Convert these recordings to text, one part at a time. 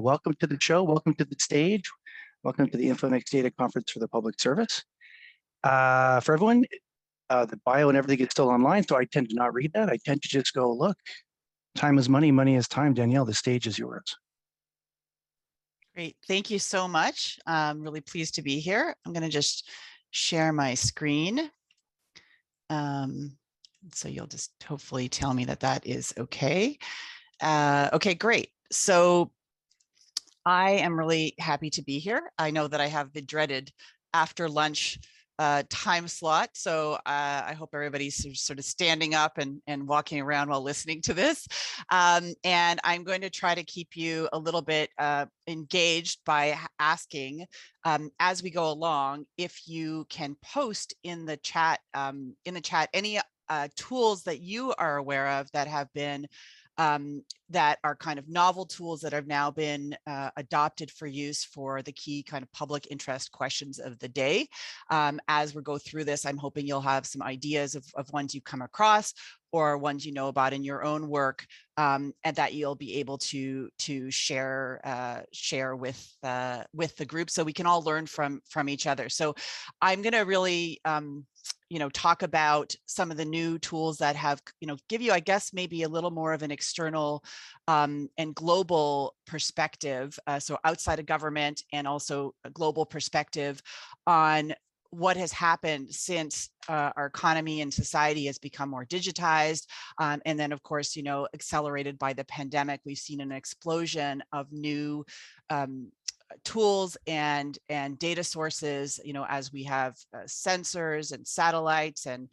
Welcome to the show. Welcome to the stage. Welcome to the Infonex Data Conference for the Public Service. For everyone, the bio and everything is still online, so I tend to not read that. I tend to just go, look, time is money, money is time. Danielle, the stage is yours. Great. Thank you so much. I'm really pleased to be here. I'm going to just share my screen. So you'll just hopefully tell me that that is okay. Okay, great. So I am really happy to be here. I know that I have the dreaded after lunch time slot. So I hope everybody's sort of standing up and walking around while listening to this. And I'm going to try to keep you a little bit engaged by asking as we go along, if you can post in the chat any tools that you are aware of that have been that are kind of novel tools that have now been adopted for use for the key kind of public interest questions of the day. As we go through this, I'm hoping you'll have some ideas of ones you come across or ones you know about in your own work, and that you'll be able to share with the group, so we can all learn from each other. So I'm going to really talk about some of the new tools that have, give you, I guess, maybe a little more of an external and global perspective. So outside of government and also a global perspective on what has happened since our economy and society has become more digitized. And then, of course, accelerated by the pandemic, we've seen an explosion of new tools and data sources, as we have sensors and satellites and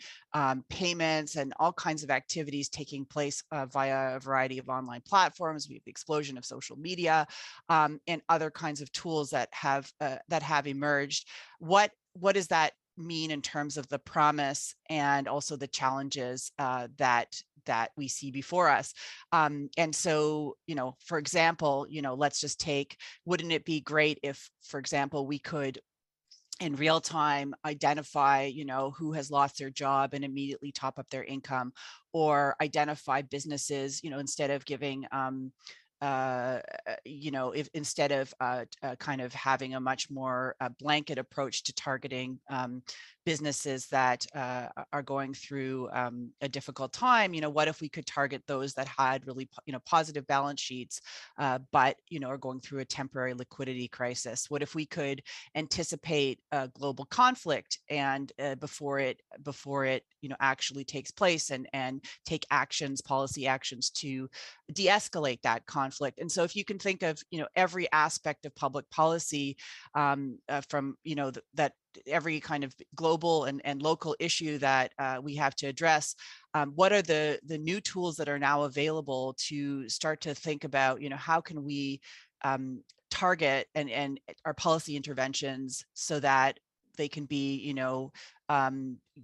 payments and all kinds of activities taking place via a variety of online platforms. We have the explosion of social media and other kinds of tools that have emerged. What does that mean in terms of the promise and also the challenges that we see before us? And so, for example, let's just take, wouldn't it be great if, for example, we could in real time identify, who has lost their job and immediately top up their income, or identify businesses, instead of giving if instead of kind of having a much more blanket approach to targeting businesses that are going through a difficult time, what if we could target those that had really, positive balance sheets, but, are going through a temporary liquidity crisis? What if we could anticipate a global conflict and before it, actually takes place, and take policy actions to de-escalate that conflict? And so if you can think of, every aspect of public policy from, that every kind of global and local issue that we have to address, what are the new tools that are now available to start to think about, how can we target and our policy interventions so that they can be,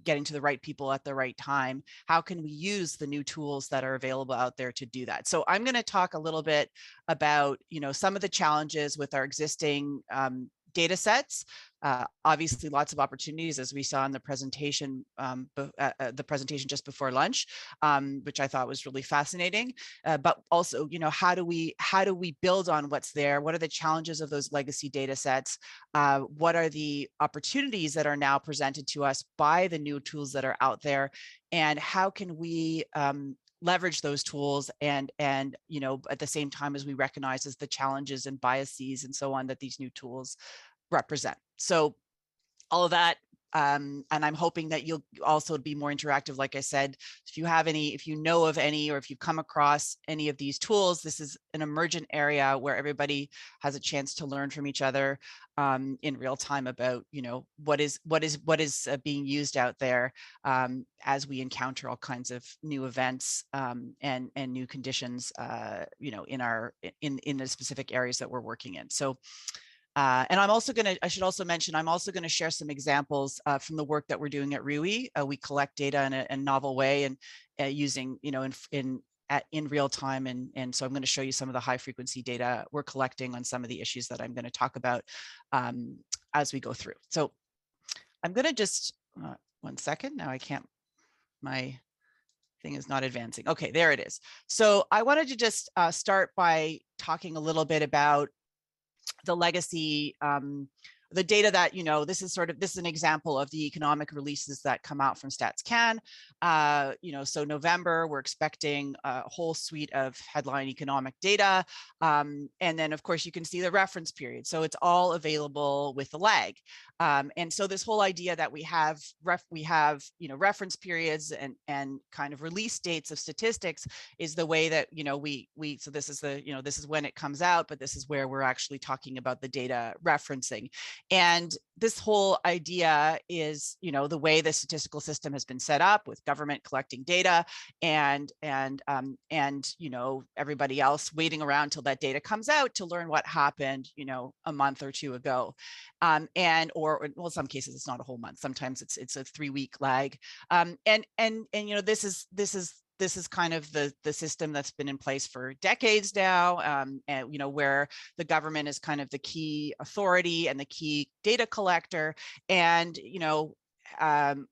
getting to the right people at the right time? How can we use the new tools that are available out there to do that? So I'm going to talk a little bit about, some of the challenges with our existing data sets. Obviously, lots of opportunities, as we saw in the presentation, just before lunch, which I thought was really fascinating. But also, how do we build on what's there? What are the challenges of those legacy data sets? What are the opportunities that are now presented to us by the new tools that are out there? And how can we leverage those tools and at the same time as we recognize as the challenges and biases and so on that these new tools represent? So all of that, and I'm hoping that you'll also be more interactive. Like I said, if you know of any, or if you've come across any of these tools, this is an emergent area where everybody has a chance to learn from each other in real time about, what is being used out there as we encounter all kinds of new events and new conditions, in the specific areas that we're working in. So. And I should also mention, I'm also going to share some examples from the work that we're doing at RIWI. We collect data in a novel way and using, in real time. And so I'm going to show you some of the high frequency data we're collecting on some of the issues that I'm going to talk about as we go through. So I'm going to just, one second, now I can't, my thing is not advancing. Okay, there it is. So I wanted to just start by talking a little bit about the legacy, the data that, this is an example of the economic releases that come out from StatsCan. So November, we're expecting a whole suite of headline economic data. And then of course you can see the reference period. So it's all available with the lag. And so this whole idea that we have reference periods and kind of release dates of statistics is the way that, so this is this is when it comes out, but this is where we're actually talking about the data referencing. And this whole idea is, the way the statistical system has been set up with government collecting data and everybody else waiting around till that data comes out to learn what happened, a month or two ago. Or in some cases, it's not a whole month. Sometimes it's a 3-week lag. This is kind of the system that's been in place for decades now, and where the government is kind of the key authority and the key data collector, and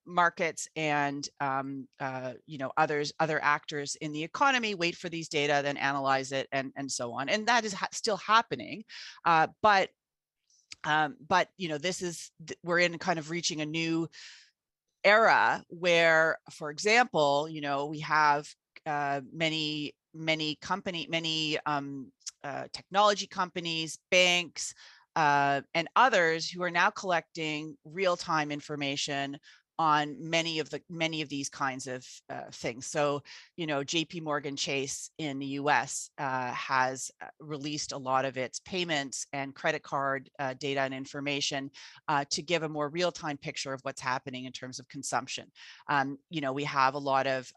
markets and other actors in the economy wait for these data, then analyze it, and so on. And that is still happening, but we're in kind of reaching a new era where, for example, we have many technology companies, banks, and others who are now collecting real-time information on many of these kinds of things. So, JP Morgan Chase in the US has released a lot of its payments and credit card data and information to give a more real-time picture of what's happening in terms of consumption. We have a lot of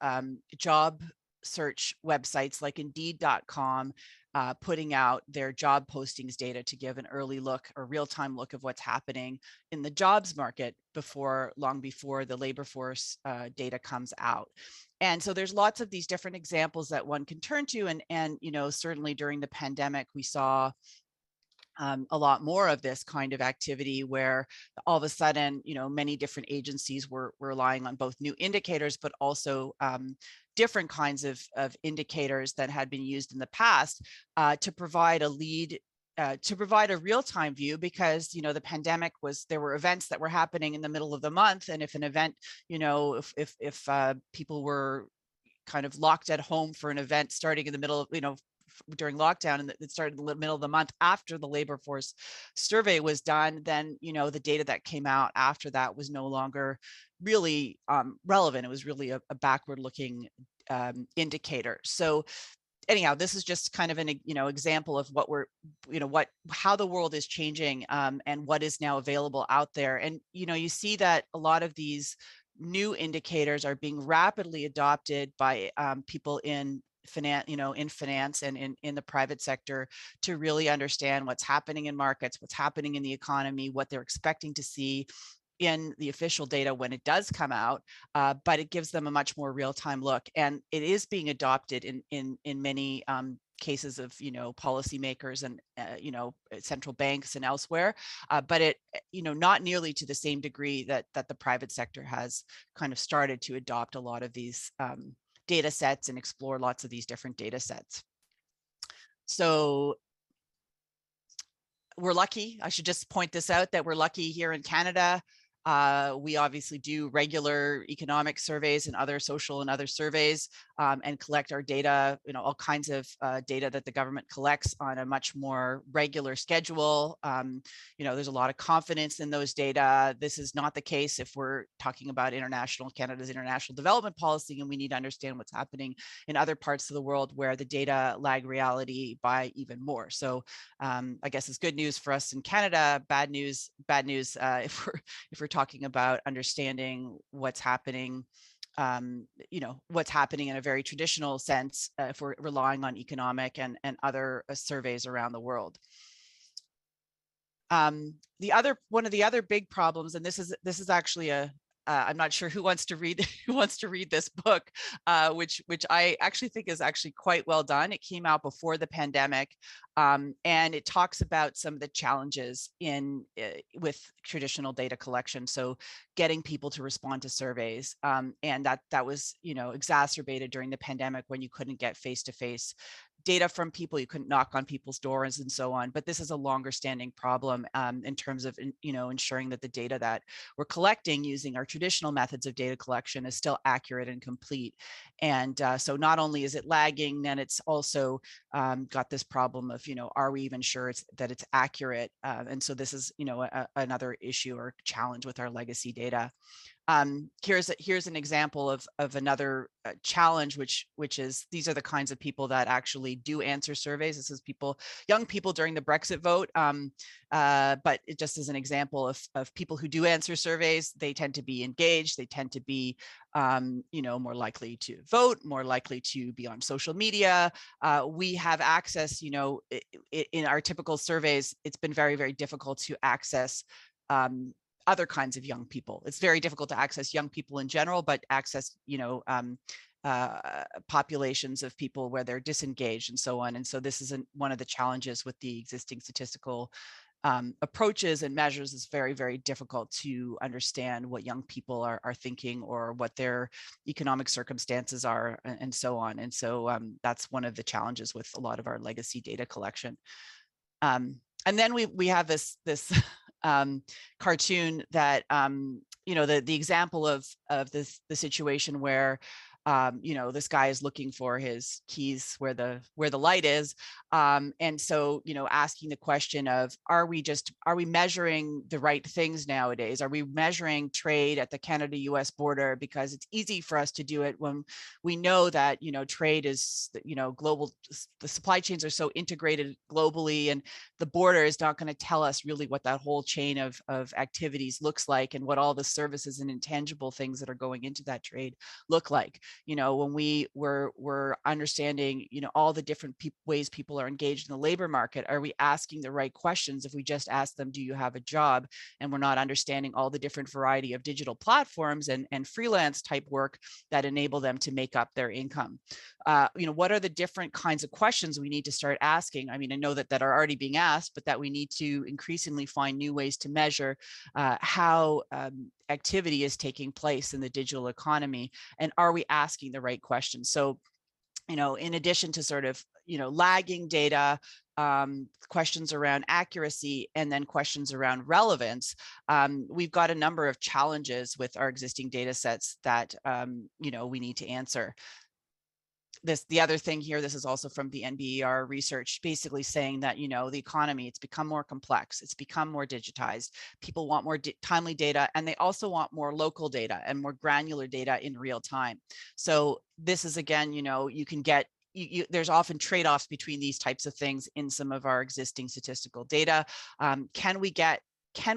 job search websites like Indeed.com putting out their job postings data to give an early look or real-time look of what's happening in the jobs market long before the labor force data comes out. And so there's lots of these different examples that one can turn to, and certainly during the pandemic we saw a lot more of this kind of activity where all of a sudden, many different agencies were relying on both new indicators, but also different kinds of indicators that had been used in the past to provide a lead, to provide a real-time view, because the pandemic there were events that were happening in the middle of the month, and if an event, if people were kind of locked at home for an event starting in the middle of during lockdown, and it started in the middle of the month after the labor force survey was done, then the data that came out after that was no longer really relevant. It was really a backward-looking indicator. So anyhow, this is just kind of an example of what how the world is changing, and what is now available out there. And you see that a lot of these new indicators are being rapidly adopted by people in finance and in the private sector to really understand what's happening in markets, what's happening in the economy, what they're expecting to see in the official data when it does come out, but it gives them a much more real-time look, and it is being adopted in many cases of policymakers and central banks and elsewhere, but it not nearly to the same degree that the private sector has kind of started to adopt a lot of these data sets and explore lots of these different data sets. So we're lucky. I should just point this out, that we're lucky here in Canada. We obviously do regular economic surveys and other social and other surveys, and collect our data, all kinds of data that the government collects on a much more regular schedule. There's a lot of confidence in those data. This is not the case if we're talking about Canada's international development policy, and we need to understand what's happening in other parts of the world where the data lag reality by even more. So I guess it's good news for us in Canada, bad news if we're talking about understanding what's happening, what's happening in a very traditional sense, if we're relying on economic and other surveys around the world. One of the other big problems, and this is actually a I'm not sure who wants to read this book, which I actually think is actually quite well done. It came out before the pandemic, and it talks about some of the challenges with traditional data collection. So getting people to respond to surveys, and that was exacerbated during the pandemic when you couldn't get face-to-face data from people, you couldn't knock on people's doors and so on. But this is a longer standing problem in terms of ensuring that the data that we're collecting using our traditional methods of data collection is still accurate and complete. And so not only is it lagging, then it's also got this problem of, are we even sure that it's accurate? And so this is, another issue or challenge with our legacy data. Here's an example of another challenge, which is these are the kinds of people that actually do answer surveys. This is young people during the Brexit vote, but it just is an example of people who do answer surveys. They tend to be engaged. They tend to be more likely to vote, more likely to be on social media. We have access, in our typical surveys, it's been very, very difficult to access other kinds of young people. It's very difficult to access young people in general, but access, populations of people where they're disengaged and so on. And so this is one of the challenges with the existing statistical approaches and measures. Is very, very difficult to understand what young people are thinking or what their economic circumstances are and so on. And so that's one of the challenges with a lot of our legacy data collection. And then we have this cartoon that the example of the situation where this guy is looking for his keys where the light is, and so asking the question of, are we measuring the right things nowadays? Are we measuring trade at the Canada-US border because it's easy for us to do it when we know that trade is global? The supply chains are so integrated globally, and the border is not going to tell us really what that whole chain of activities looks like and what all the services and intangible things that are going into that trade look like. When we're understanding, all the different ways people are engaged in the labor market, are we asking the right questions? If we just ask them, do you have a job? And we're not understanding all the different variety of digital platforms and freelance type work that enable them to make up their income. What are the different kinds of questions we need to start asking? I mean, I know that are already being asked, but that we need to increasingly find new ways to measure how activity is taking place in the digital economy, and are we asking the right questions? So, in addition to sort of, lagging data, questions around accuracy, and then questions around relevance, we've got a number of challenges with our existing data sets that, we need to answer. The other thing here, this is also from the NBER research, basically saying that, the economy, it's become more complex, it's become more digitized. People want more timely data, and they also want more local data and more granular data in real time. So this is, again, you can get, there's often trade-offs between these types of things in some of our existing statistical data. Can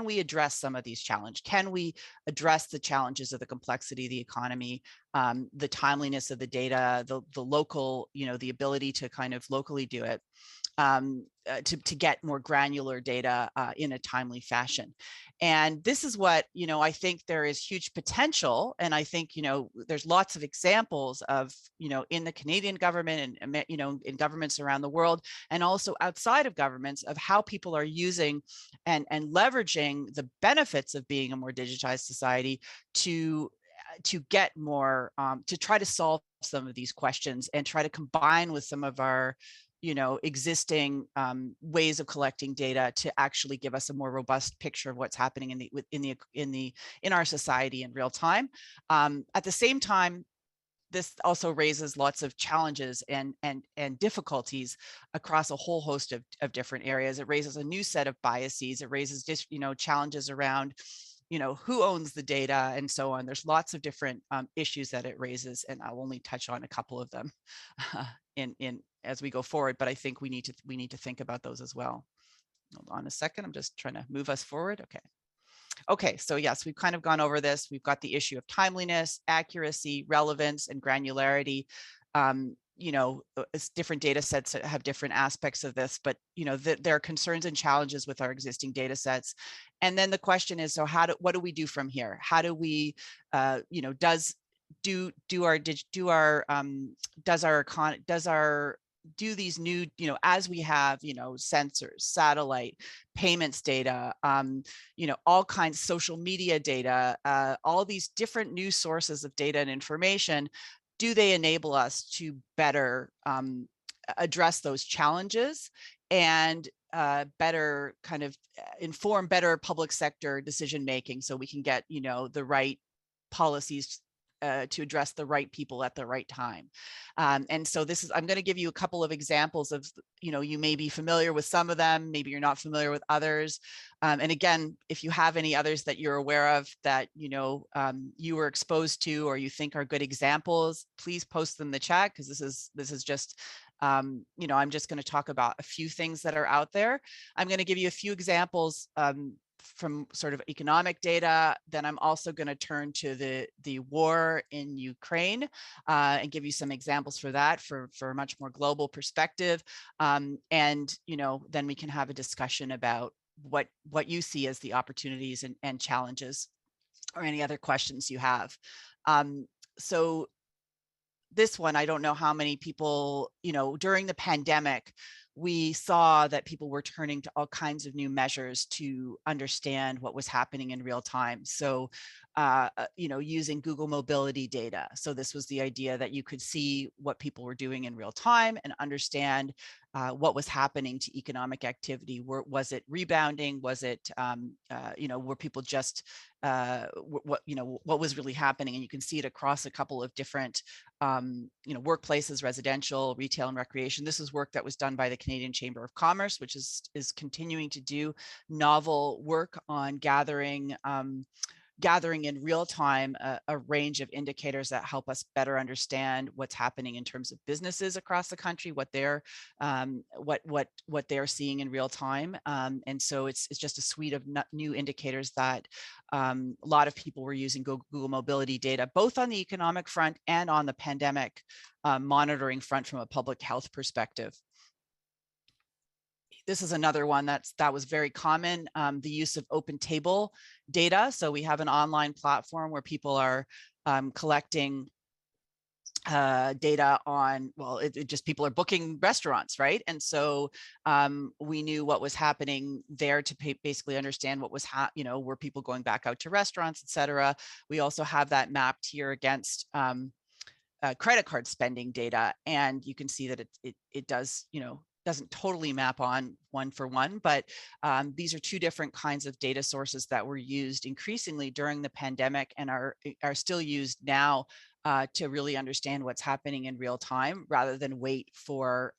we address some of these challenges? Can we address the challenges of the complexity of the economy, the timeliness of the data, the local, the ability to kind of locally do it, to get more granular data in a timely fashion? And this is what, I think there is huge potential. And I think, there's lots of examples of, in the Canadian government and, in governments around the world, and also outside of governments, of how people are using and leveraging the benefits of being a more digitized society to get more, to try to solve some of these questions and try to combine with some of our existing ways of collecting data to actually give us a more robust picture of what's happening in our society in real time. At the same time, this also raises lots of challenges and difficulties across a whole host of different areas. It raises a new set of biases. It raises challenges around who owns the data and so on. There's lots of different issues that it raises, and I'll only touch on a couple of them in as we go forward. But I think we need to think about those as well. Hold on a second. I'm just trying to move us forward. Okay, so yes, we've kind of gone over this. We've got the issue of timeliness, accuracy, relevance, and granularity. different data sets that have different aspects of this, but there are concerns and challenges with our existing data sets. And then the question is, so what do we do from here? How do we, do these new, as we have, sensors, satellite, payments data, all kinds of social media data, all these different new sources of data and information, do they enable us to better address those challenges and better kind of inform better public sector decision making, so we can get the right policies to address the right people at the right time. And so I'm going to give you a couple of examples of, you may be familiar with some of them, maybe you're not familiar with others. And again, if you have any others that you're aware of that, you were exposed to or you think are good examples, please post them in the chat, because this is just, I'm just going to talk about a few things that are out there. I'm going to give you a few examples from sort of economic data. Then I'm also going to turn to the war in Ukraine and give you some examples for that, for a much more global perspective. And then we can have a discussion about what you see as the opportunities and challenges, or any other questions you have. So this one, I don't know how many people, during the pandemic, we saw that people were turning to all kinds of new measures to understand what was happening in real time. So, using Google mobility data. So this was the idea that you could see what people were doing in real time and understand what was happening to economic activity. Was it rebounding? Was it, were people just, what was really happening? And you can see it across a couple of different, workplaces, residential, retail, and recreation. This is work that was done by the Canadian Chamber of Commerce, which is continuing to do novel work on gathering in real time a range of indicators that help us better understand what's happening in terms of businesses across the country, what they're seeing in real time. And so it's just a suite of new indicators that a lot of people were using Google mobility data, both on the economic front and on the pandemic monitoring front from a public health perspective. This is another one that was very common, the use of open table data. So we have an online platform where people are collecting data on, well, just people are booking restaurants, right? And so we knew what was happening there to basically understand what was, were people going back out to restaurants, et cetera. We also have that mapped here against credit card spending data. And you can see that it does, doesn't totally map on one for one, but these are two different kinds of data sources that were used increasingly during the pandemic and are still used now to really understand what's happening in real time, rather than wait for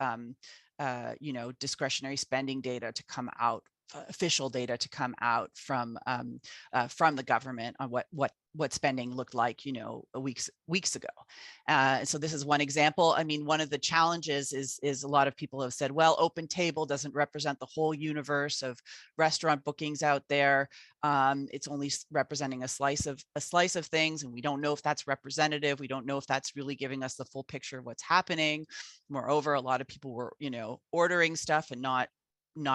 discretionary spending data to come out, official data to come out from the government on what spending looked like, weeks ago. So this is one example. I mean, one of the challenges is a lot of people have said, well, open table doesn't represent the whole universe of restaurant bookings out there. It's only representing a slice of things, and we don't know if that's representative. We don't know if that's really giving us the full picture of what's happening. Moreover, a lot of people were, ordering stuff and not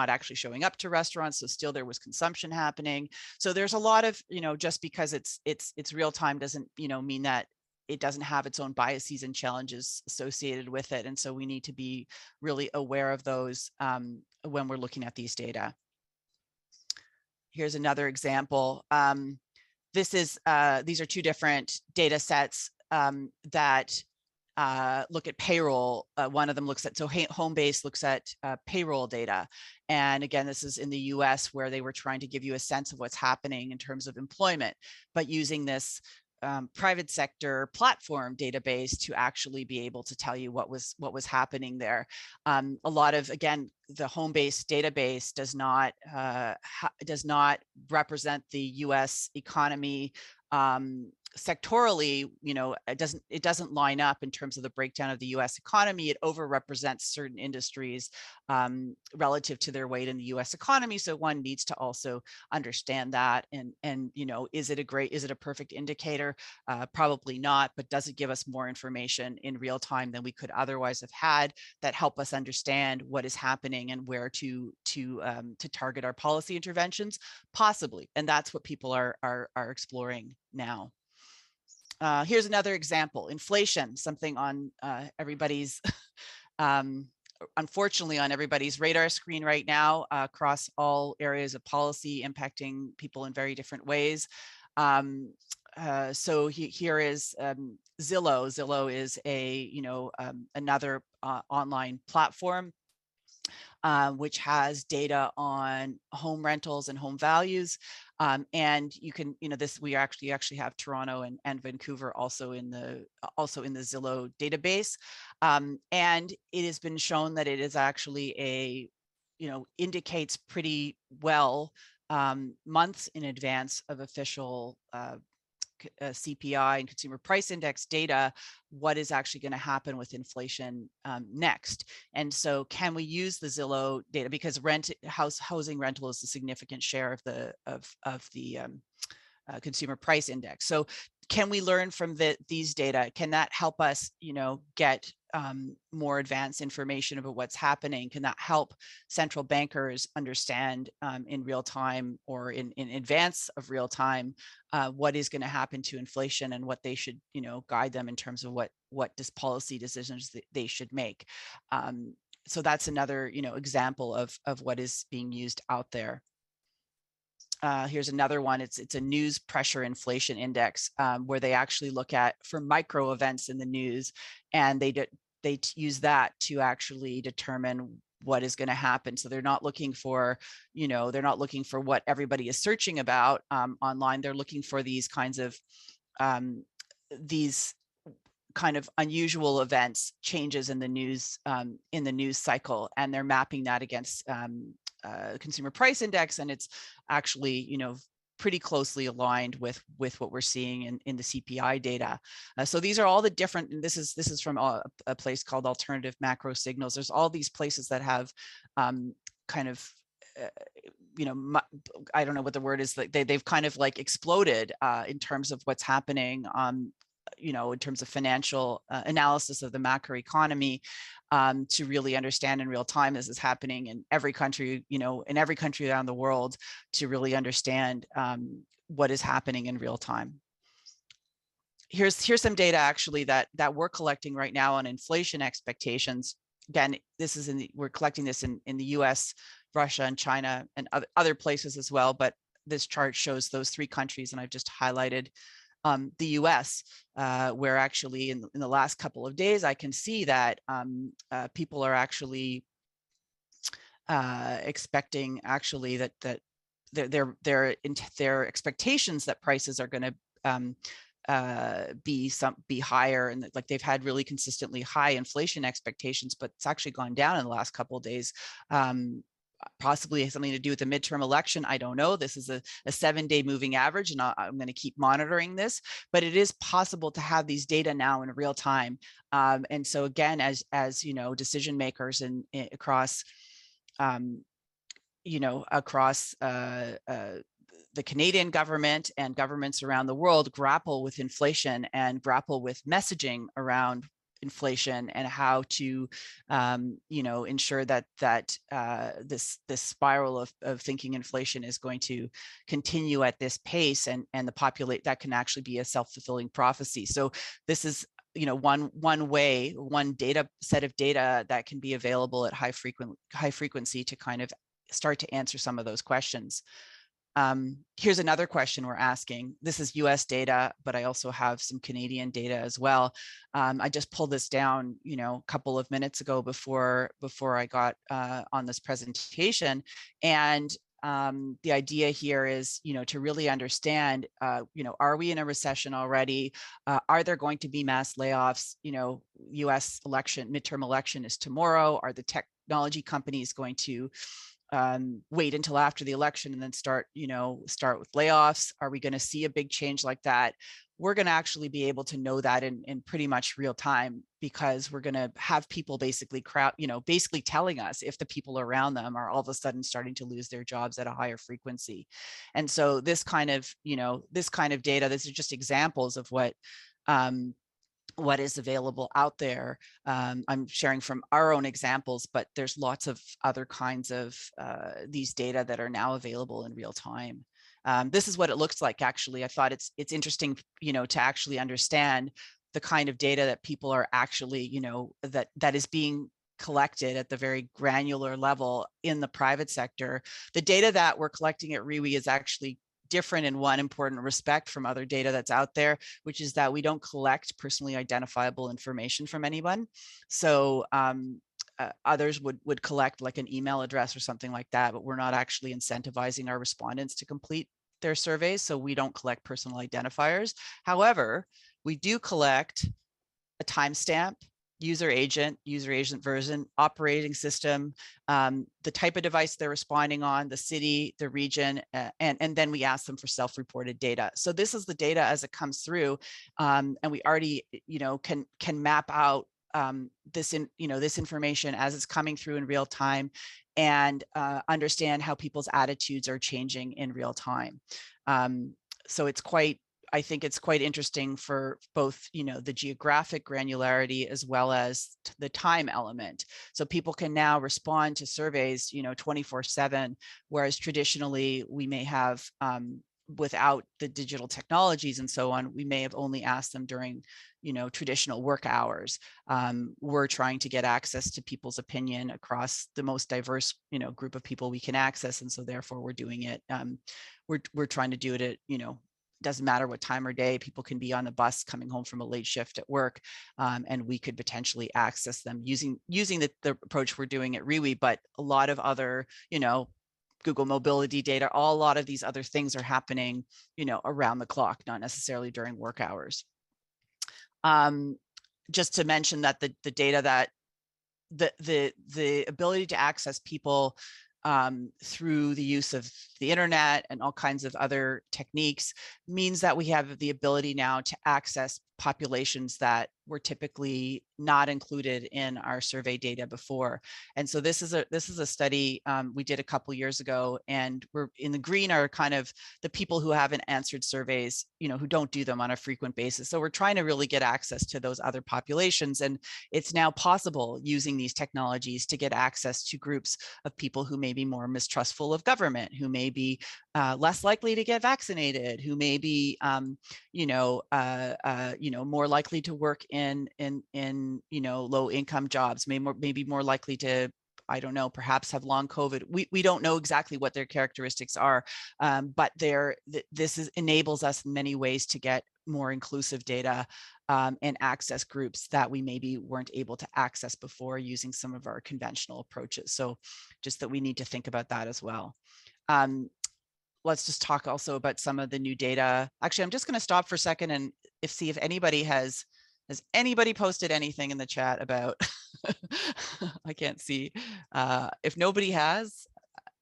actually showing up to restaurants, so still there was consumption happening. So there's a lot of, just because it's real time doesn't mean that it doesn't have its own biases and challenges associated with it. And so we need to be really aware of those when we're looking at these data. Here's another example. These are two different data sets that look at payroll. One of them looks at, so Homebase looks at payroll data. And again, this is in the US, where they were trying to give you a sense of what's happening in terms of employment, but using this private sector platform database to actually be able to tell you what was happening there. A lot of, again, the Homebase database does not represent the US economy sectorally, it doesn't line up in terms of the breakdown of the U.S. economy. It overrepresents certain industries relative to their weight in the U.S. economy. So one needs to also understand that. And is it a perfect indicator? Probably not. But does it give us more information in real time than we could otherwise have had that help us understand what is happening and where to target our policy interventions? Possibly, and that's what people are exploring now. Here's another example: inflation, something on everybody's, unfortunately, on everybody's radar screen right now, across all areas of policy, impacting people in very different ways. So here is Zillow. Zillow is another online platform which has data on home rentals and home values. And you can, we actually have Toronto and Vancouver also in the Zillow database. And it has been shown that it is actually indicates pretty well months in advance of official CPI and consumer price index data, what is actually going to happen with inflation next. And so can we use the Zillow data, because housing rental is a significant share of the consumer price index. So can we learn from these data? Can that help us, get more advanced information about what's happening? Can that help central bankers understand in real time or in advance of real time what is going to happen to inflation and what they should, guide them in terms of what policy decisions they should make? So that's another, example of what is being used out there. Here's another one. It's a news pressure inflation index where they actually look at for micro events in the news, and they use that to actually determine what is going to happen. So they're not looking for, what everybody is searching about online. They're looking for these kinds of unusual events, changes in the news cycle, and they're mapping that against consumer price index, and it's actually pretty closely aligned with what we're seeing in the CPI data. So these are all the different, and this is from a place called Alternative Macro Signals. There's all these places that have kind of I don't know what the word is, like they've kind of like exploded in terms of what's happening in terms of financial analysis of the macroeconomy, to really understand in real time this is happening in every country, in every country around the world, to really understand what is happening in real time. Here's some data actually that we're collecting right now on inflation expectations. Again, this is we're collecting this in the US, Russia, and China, and other places as well. But this chart shows those three countries, and I've just highlighted the US, where actually in the last couple of days, I can see that people are actually expecting actually that their expectations that prices are going to be higher, and like they've had really consistently high inflation expectations, but it's actually gone down in the last couple of days. Possibly has something to do with the midterm election. I don't know. This is a 7-day moving average, and I'm going to keep monitoring this. But it is possible to have these data now in real time. And so again, as decision makers across the Canadian government and governments around the world grapple with inflation and grapple with messaging around inflation and how to ensure that this spiral of thinking inflation is going to continue at this pace, and that can actually be a self-fulfilling prophecy. So this is one set of data that can be available at high frequency to kind of start to answer some of those questions. Here's another question we're asking. This is US data, but I also have some Canadian data as well. I just pulled this down, a couple of minutes ago before I got on this presentation. And the idea here is, to really understand, are we in a recession already? Are there going to be mass layoffs? US midterm election is tomorrow. Are the technology companies going to wait until after the election and then start with layoffs? Are we going to see a big change like that? we're going to actually be able to know that in pretty much real time, because we're going to have people basically basically telling us if the people around them are all of a sudden starting to lose their jobs at a higher frequency. And so this kind of data, this is just examples of what is available out there. I'm sharing from our own examples, but there's lots of other kinds of these data that are now available in real time. This is what it looks like. Actually, I thought it's interesting, to actually understand the kind of data that people are actually, that is being collected at the very granular level in the private sector. The data that we're collecting at RIWI is actually different in one important respect from other data that's out there, which is that we don't collect personally identifiable information from anyone. So others would collect like an email address or something like that, but we're not actually incentivizing our respondents to complete their surveys. So we don't collect personal identifiers. However, we do collect a timestamp, user agent version, operating system, the type of device they're responding on, the city, the region, and then we ask them for self-reported data. So this is the data as it comes through, and we already, can map out this information as it's coming through in real time, and understand how people's attitudes are changing in real time. So I think it's quite interesting for both, the geographic granularity as well as the time element. So people can now respond to surveys, 24/7, whereas traditionally we may have, without the digital technologies and so on, we may have only asked them during, traditional work hours. We're trying to get access to people's opinion across the most diverse, group of people we can access. And so therefore we're doing it. We're trying to do it at, doesn't matter what time or day. People can be on a bus coming home from a late shift at work, and we could potentially access them using the approach we're doing at RIWI. But a lot of other, Google mobility data, a lot of these other things are happening, around the clock, not necessarily during work hours. Just to mention that the data that the ability to access people through the use of the internet and all kinds of other techniques means that we have the ability now to access populations that were typically not included in our survey data before. And so this is a study we did a couple years ago, and we're in the green are kind of the people who haven't answered surveys, who don't do them on a frequent basis. So we're trying to really get access to those other populations, and it's now possible using these technologies to get access to groups of people who may be more mistrustful of government, who may be less likely to get vaccinated, who may be more likely to work in low income jobs, maybe more likely to, I don't know, perhaps have long COVID. We don't know exactly what their characteristics are, but this enables us in many ways to get more inclusive data and access groups that we maybe weren't able to access before using some of our conventional approaches. So just that we need to think about that as well. Let's just talk also about some of the new data. Actually, I'm just going to stop for a second and see if anybody has anybody posted anything in the chat about, I can't see. If nobody has,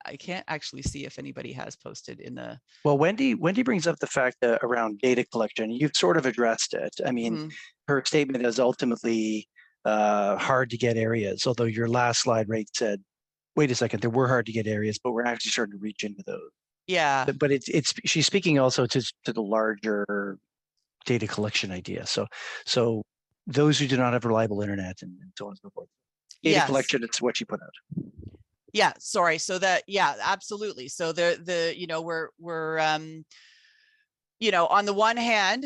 I can't actually see if anybody has posted in the. Well, Wendy brings up the fact that around data collection, you've sort of addressed it. I mean, her statement is ultimately hard to get areas, although your last slide said, wait a second, there were hard to get areas, but we're actually starting to reach into those. Yeah. But she's speaking also to the larger data collection idea. So those who do not have reliable internet and so on and so forth. Data collection, it's what she put out. Yeah, sorry. So that, yeah, absolutely. So we're on the one hand,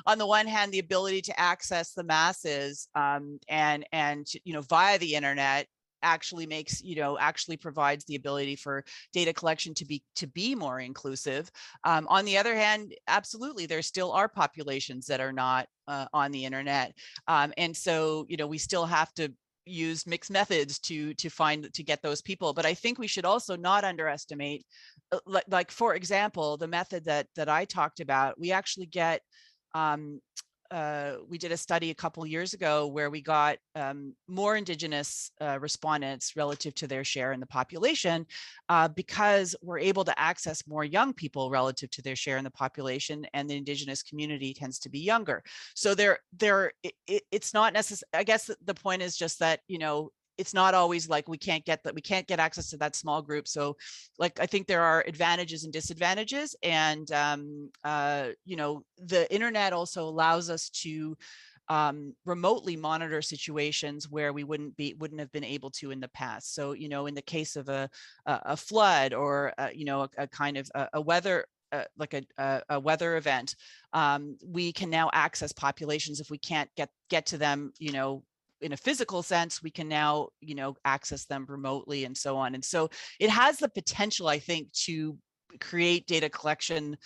the ability to access the masses and via the internet actually makes, actually provides the ability for data collection to be more inclusive. On the other hand, absolutely, there still are populations that are not on the internet. And so, we still have to use mixed methods to get those people. But I think we should also not underestimate, like for example, the method that I talked about. We actually get we did a study a couple years ago where we got more Indigenous respondents relative to their share in the population, because we're able to access more young people relative to their share in the population, and the Indigenous community tends to be younger. So it's not necessary. I guess the point is just that, you know, it's not always like we can't get access to that small group. So like, I think there are advantages and disadvantages. And, you know, the internet also allows us to remotely monitor situations where we wouldn't have been able to in the past. So, you know, in the case of a flood, or, you know, a kind of a weather, like a weather event, we can now access populations. If we can't get to them, you know, in a physical sense, we can now, you know, access them remotely, and so on. And so it has the potential, I think, to create data collection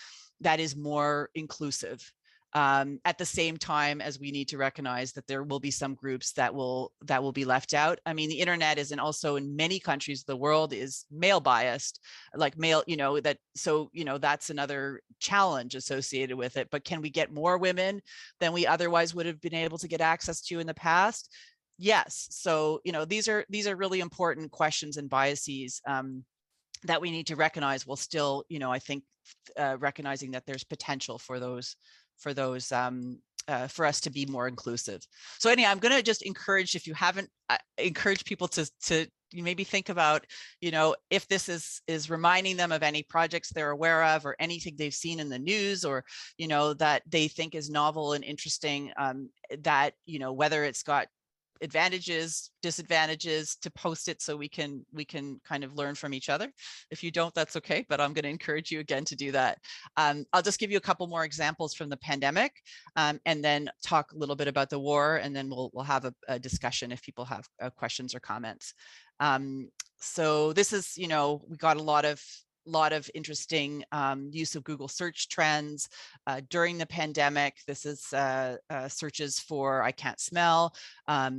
that is more inclusive, at the same time as we need to recognize that there will be some groups that will be left out. I mean, the internet is, and also in many countries of the world, is male biased, like male, you know, that, so, you know, that's another challenge associated with it. But can we get more women than we otherwise would have been able to get access to in the past? Yes. So, you know, these are really important questions and biases that we need to recognize, while still, you know, I think recognizing that there's potential for those for us to be more inclusive. So anyway, I'm going to just encourage, if you haven't, encourage people to maybe think about, you know, if this is reminding them of any projects they're aware of, or anything they've seen in the news, or, you know, that they think is novel and interesting, that, you know, whether it's got advantages, disadvantages, to post it so we can kind of learn from each other. If you don't, that's okay, but I'm going to encourage you again to do that. I'll just give you a couple more examples from the pandemic, and then talk a little bit about the war, and then we'll have a discussion if people have questions or comments. So this is, you know, we got a lot of interesting use of Google search trends during the pandemic. This is searches for "I can't smell,"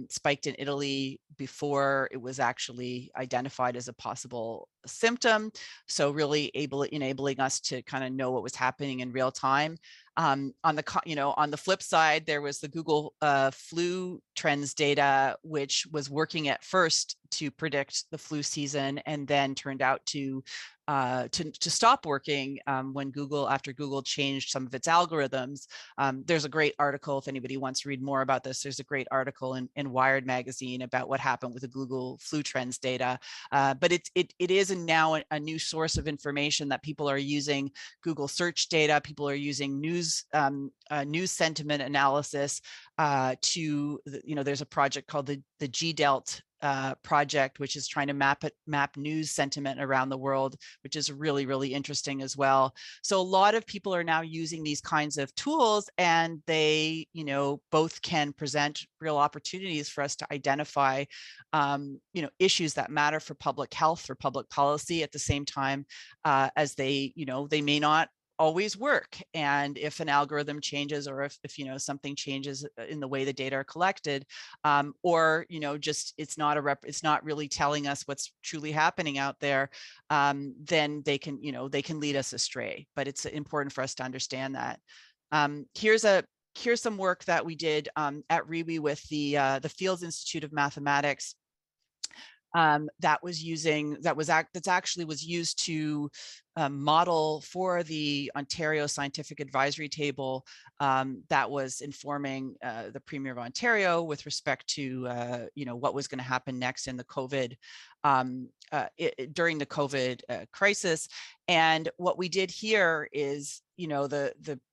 spiked in Italy before it was actually identified as a possible symptom. So really enabling us to kind of know what was happening in real time. On the flip side, there was the Google flu trends data, which was working at first to predict the flu season, and then turned out to stop working when after Google changed some of its algorithms. There's a great article, if anybody wants to read more about this, there's a great article in Wired magazine about what happened with the Google flu trends data. But it is now a new source of information that people are using. Google search data, people are using news sentiment analysis to, you know, there's a project called the GDELT project, which is trying to map news sentiment around the world, which is really, really interesting as well. So a lot of people are now using these kinds of tools, and they, you know, both can present real opportunities for us to identify, you know, issues that matter for public health, for public policy, at the same time as they, you know, they may not always work. And if an algorithm changes, or if you know, something changes in the way the data are collected, or, you know, just it's not really telling us what's truly happening out there, then they can, you know, they can lead us astray. But it's important for us to understand that. Here's some work that we did at RIWI with the Fields Institute of Mathematics. That actually was used to model for the Ontario Scientific Advisory Table that was informing the Premier of Ontario with respect to you know, what was going to happen next in the COVID during the COVID crisis. And what we did here is, you know,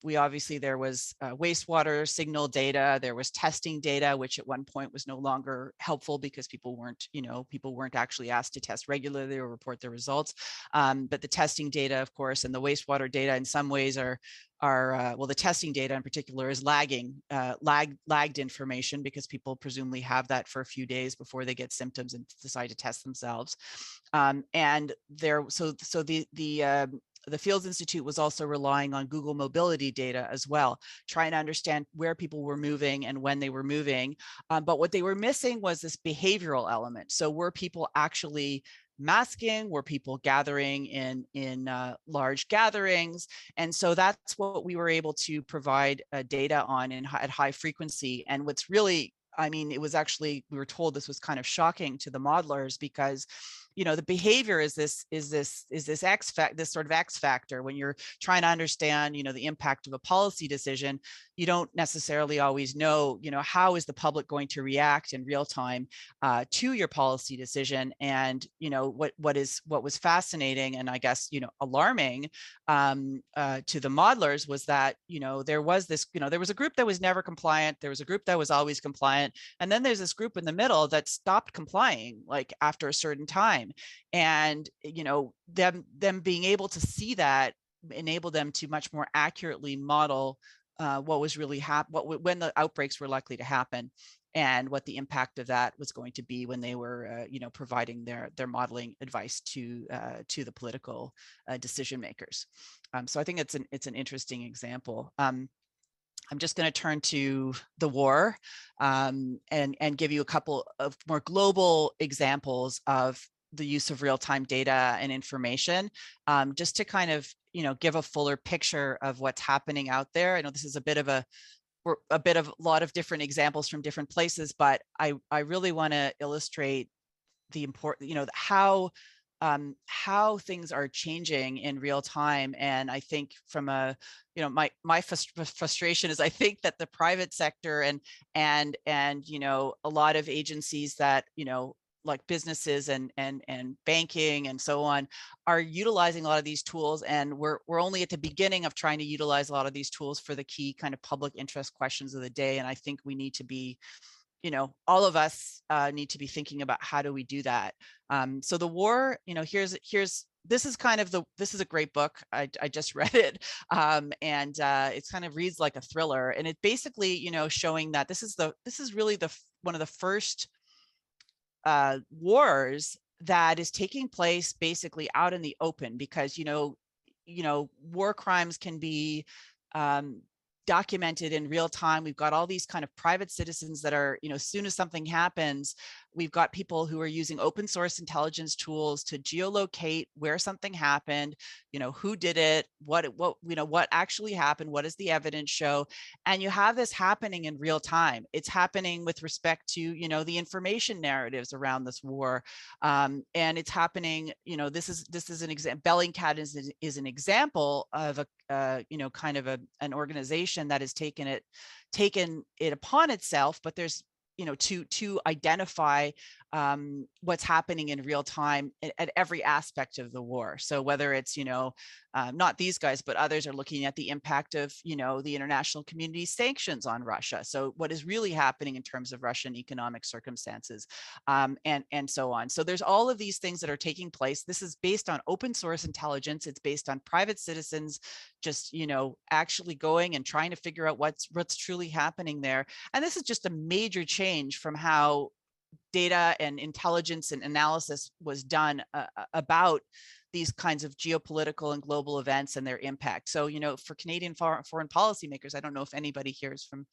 we obviously, there was wastewater signal data, there was testing data, which at one point was no longer helpful because people weren't actually asked to test regularly or report their results. But the testing data, of course, and the wastewater data in some ways are well, the testing data in particular is lagged information, because people presumably have that for a few days before they get symptoms and decide to test themselves. And the Fields Institute was also relying on Google mobility data as well, trying to understand where people were moving and when they were moving. But what they were missing was this behavioral element. So were people actually masking? Were people gathering in large gatherings? And so that's what we were able to provide data on at high frequency. And what's really, I mean, it was actually, we were told this was kind of shocking to the modelers, because the behavior is this this sort of X factor when you're trying to understand the impact of a policy decision. You don't necessarily always know how is the public going to react in real time to your policy decision. And what was fascinating, and I guess alarming to the modelers, was that there was this there was a group that was never compliant, there was a group that was always compliant, and then there's this group in the middle that stopped complying like after a certain time. And them being able to see that enabled them to much more accurately model what was really when the outbreaks were likely to happen, and what the impact of that was going to be when they were providing their modeling advice to the political decision makers. So I think it's an interesting example. I'm just going to turn to the war and give you a couple of more global examples of the use of real-time data and information, just to kind of give a fuller picture of what's happening out there. I know this is a lot of different examples from different places, but I really want to illustrate the important, how things are changing in real time. And I think from my frustration is, I think that the private sector and a lot of agencies that like businesses and banking and so on are utilizing a lot of these tools, and we're only at the beginning of trying to utilize a lot of these tools for the key kind of public interest questions of the day. And I think we need to be all of us need to be thinking about how do we do that. So the war, this is a great book. I just read it, and it's kind of reads like a thriller, and it basically showing that this is really one of the first wars that is taking place basically out in the open, because war crimes can be documented in real time. We've got all these kind of private citizens that are, as soon as something happens, we've got people who are using open source intelligence tools to geolocate where something happened, who did it, what actually happened, what does the evidence show. And you have this happening in real time. It's happening with respect to, the information narratives around this war. And it's happening, this is an example. Bellingcat is an example of kind of an organization that has taken it upon itself, but there's to identify what's happening in real time at every aspect of the war. So whether it's not these guys, but others are looking at the impact of the international community sanctions on Russia. So what is really happening in terms of Russian economic circumstances, and so on. So there's all of these things that are taking place. This is based on open source intelligence. It's based on private citizens just actually going and trying to figure out what's truly happening there. And this is just a major change from how data and intelligence and analysis was done about these kinds of geopolitical and global events and their impact. So, for Canadian foreign policymakers, I don't know if anybody here is from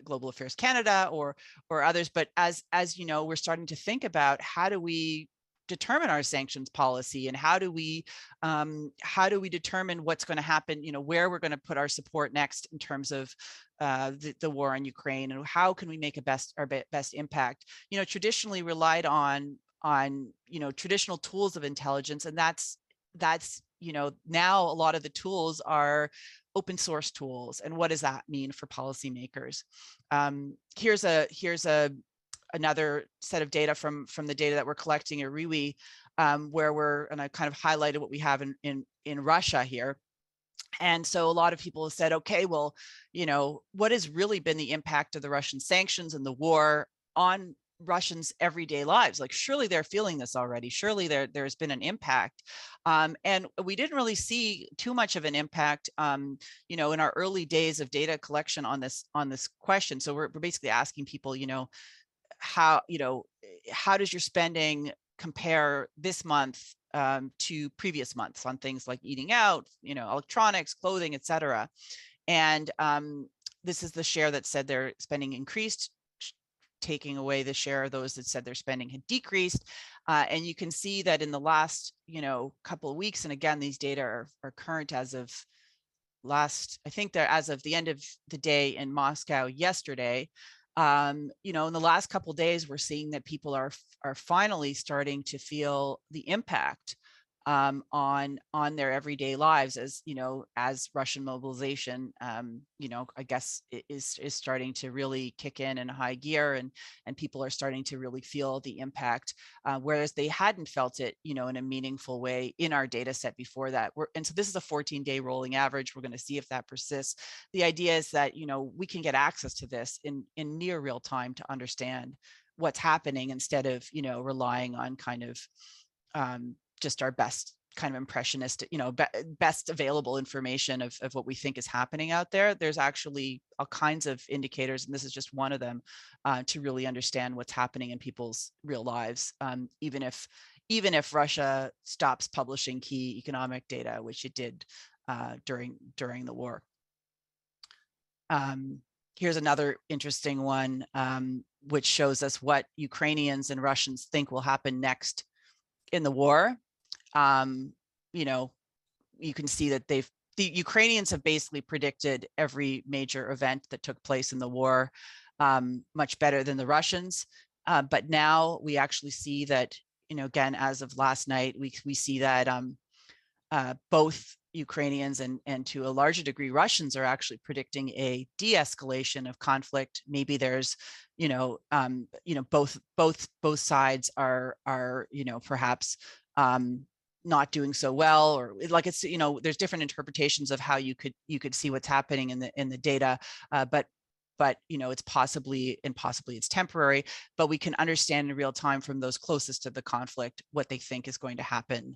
Global Affairs Canada or others, but as we're starting to think about how do we determine our sanctions policy, and how do we determine what's going to happen, where we're going to put our support next in terms of the war in Ukraine, and how can we make our best impact. Traditionally relied on traditional tools of intelligence, and that's now a lot of the tools are open source tools. And what does that mean for policymakers? Here's another set of data from the data that we're collecting at RIWI, where and I kind of highlighted what we have in Russia here. And so a lot of people have said, okay, well, what has really been the impact of the Russian sanctions and the war on Russians' everyday lives? Like, surely they're feeling this already. Surely there's been an impact. And we didn't really see too much of an impact, in our early days of data collection on this question. So we're basically asking people, how does your spending compare this month to previous months on things like eating out, electronics, clothing, etc. And this is the share that said their spending increased taking away the share of those that said their spending had decreased. And you can see that in the last, couple of weeks, and again, these data are current as of I think they're as of the end of the day in Moscow yesterday. In the last couple of days, we're seeing that people are finally starting to feel the impact on their everyday lives, as Russian mobilization, I guess is starting to really kick in high gear, and people are starting to really feel the impact, whereas they hadn't felt it, in a meaningful way in our data set before that. And so this is a 14-day rolling average. We're going to see if that persists. The idea is that, we can get access to this in near real time to understand what's happening, instead of, relying on kind of just our best kind of impressionist, best available information of what we think is happening out there. There's actually all kinds of indicators, and this is just one of them, to really understand what's happening in people's real lives, even if Russia stops publishing key economic data, which it did during the war. Here's another interesting one, which shows us what Ukrainians and Russians think will happen next in the war. You can see that the Ukrainians have basically predicted every major event that took place in the war much better than the Russians. But now we actually see that, again, as of last night, we see that both Ukrainians and to a larger degree Russians are actually predicting a de-escalation of conflict. Maybe there's, both sides are perhaps not doing so well, or like it's, there's different interpretations of how you could see what's happening in the data, but it's possibly it's temporary, but we can understand in real time from those closest to the conflict what they think is going to happen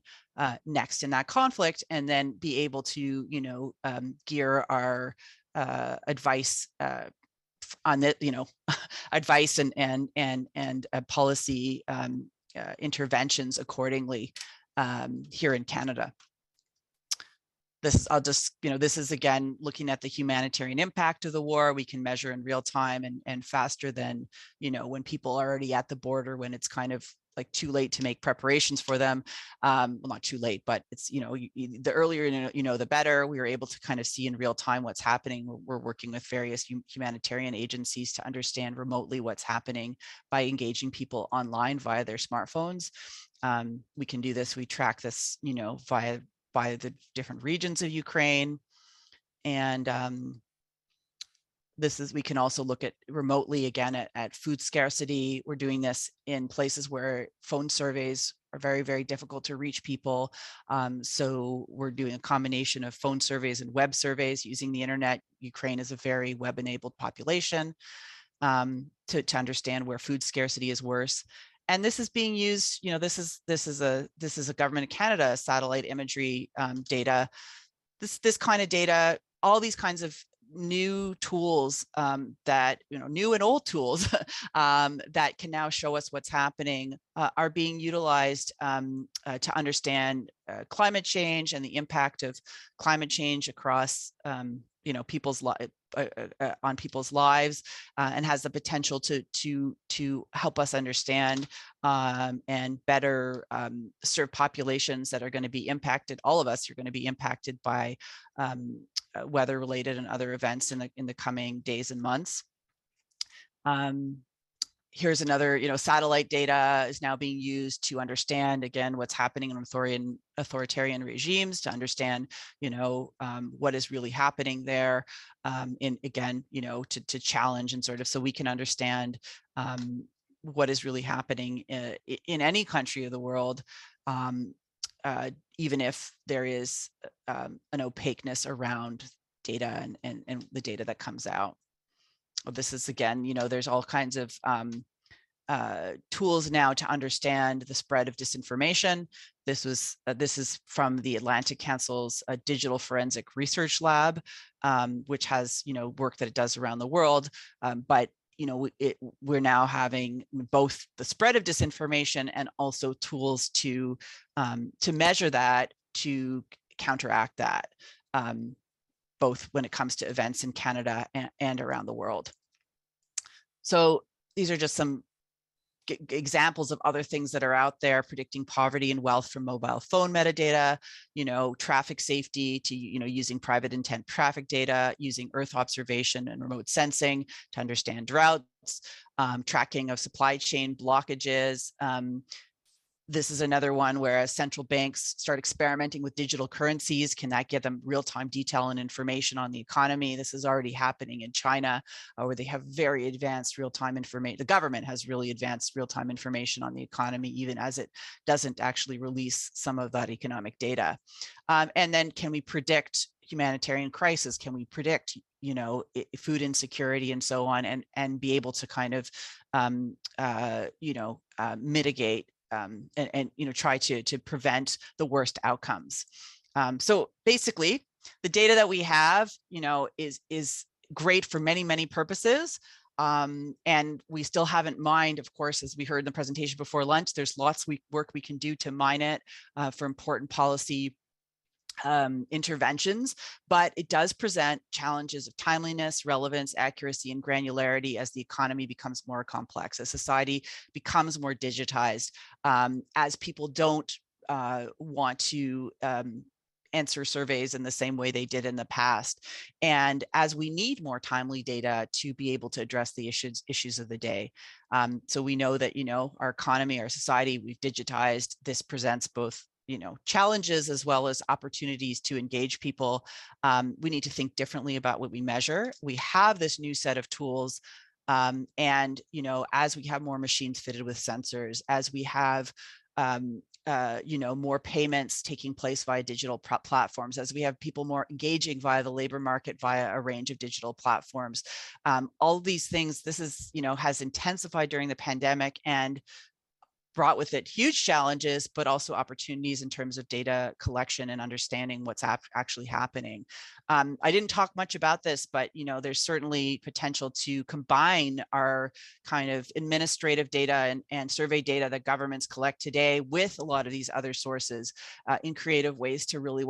next in that conflict, and then be able to gear our advice on the advice and policy interventions accordingly here in Canada. This is again looking at the humanitarian impact of the war. We can measure in real time and faster than when people are already at the border, when it's kind of like too late to make preparations for them. Well, not too late, but it's the earlier the better. We were able to kind of see in real time what's happening. We're working with various humanitarian agencies to understand remotely what's happening by engaging people online via their smartphones. We can do this. We track this, via the different regions of Ukraine. And we can also look at remotely again at food scarcity. We're doing this in places where phone surveys are very, very difficult to reach people. So we're doing a combination of phone surveys and web surveys using the internet. Ukraine is a very web-enabled population, to understand where food scarcity is worse. And this is being used, this is a Government of Canada satellite imagery data. This kind of data, all these kinds of new tools that, new and old tools that can now show us what's happening are being utilized to understand climate change and the impact of climate change across, people's on people's lives, and has the potential to help us understand and better serve populations that are going to be impacted. All of us are going to be impacted by weather related and other events in the coming days and months. Here's another, satellite data is now being used to understand, again, what's happening in authoritarian regimes, to understand, what is really happening there, to challenge and sort of, so we can understand what is really happening in any country of the world, even if there is an opaqueness around data and the data that comes out. This is again, there's all kinds of tools now to understand the spread of disinformation. This is from the Atlantic Council's Digital Forensic Research Lab, which has work that it does around the world, but we're now having both the spread of disinformation and also tools to measure that, to counteract that, both when it comes to events in Canada and around the world. So these are just some examples of other things that are out there, predicting poverty and wealth from mobile phone metadata, traffic safety to, using private intent traffic data, using Earth observation and remote sensing to understand droughts, tracking of supply chain blockages. This is another one where as central banks start experimenting with digital currencies, can that give them real-time detail and information on the economy? This is already happening in China, where they have very advanced real-time information. The government has really advanced real-time information on the economy, even as it doesn't actually release some of that economic data. And then can we predict humanitarian crisis? Can we predict, food insecurity and so on, and be able to kind of, mitigate and try to prevent the worst outcomes. So basically, the data that we have, is great for many purposes. And we still haven't mined, of course, as we heard in the presentation before lunch, there's lots of work we can do to mine it for important policy interventions, but it does present challenges of timeliness, relevance, accuracy, and granularity as the economy becomes more complex, as society becomes more digitized, as people don't want to answer surveys in the same way they did in the past. And as we need more timely data to be able to address the issues of the day. So we know that, our economy, our society, we've digitized. This presents both challenges as well as opportunities to engage people. We need to think differently about what we measure. We have this new set of tools. And, as we have more machines fitted with sensors, as we have, more payments taking place via digital platforms, as we have people more engaging via the labor market via a range of digital platforms. All these things, this is, has intensified during the pandemic and brought with it huge challenges, but also opportunities in terms of data collection and understanding what's actually happening. I didn't talk much about this, but there's certainly potential to combine our kind of administrative data and survey data that governments collect today with a lot of these other sources in creative ways to really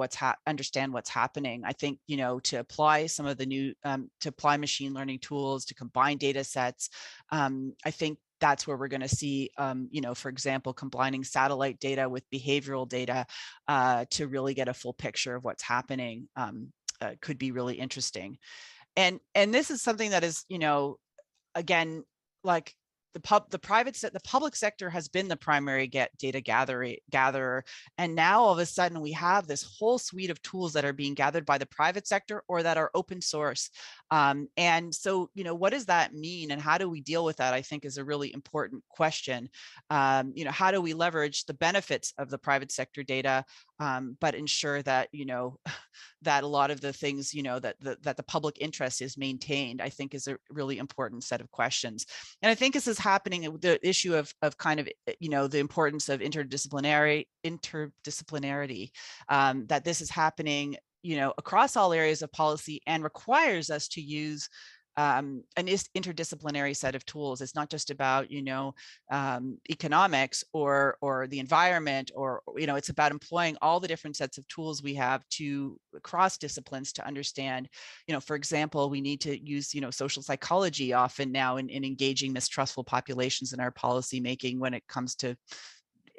understand what's happening. I think, to apply some of the new, to apply machine learning tools, to combine data sets, I think that's where we're going to see, for example, combining satellite data with behavioral data to really get a full picture of what's happening could be really interesting. And this is something that is, again, like the public sector has been the primary data gatherer. And now all of a sudden we have this whole suite of tools that are being gathered by the private sector or that are open source. And so, what does that mean and how do we deal with that, I think is a really important question. How do we leverage the benefits of the private sector data, but ensure that, that a lot of the things, that the public interest is maintained, I think is a really important set of questions. And I think this is happening, the issue of kind of, the importance of interdisciplinarity, that this is happening, across all areas of policy and requires us to use an interdisciplinary set of tools. It's not just about, economics or the environment, or, it's about employing all the different sets of tools we have to cross disciplines to understand, for example, we need to use, social psychology often now in engaging mistrustful populations in our policy making when it comes to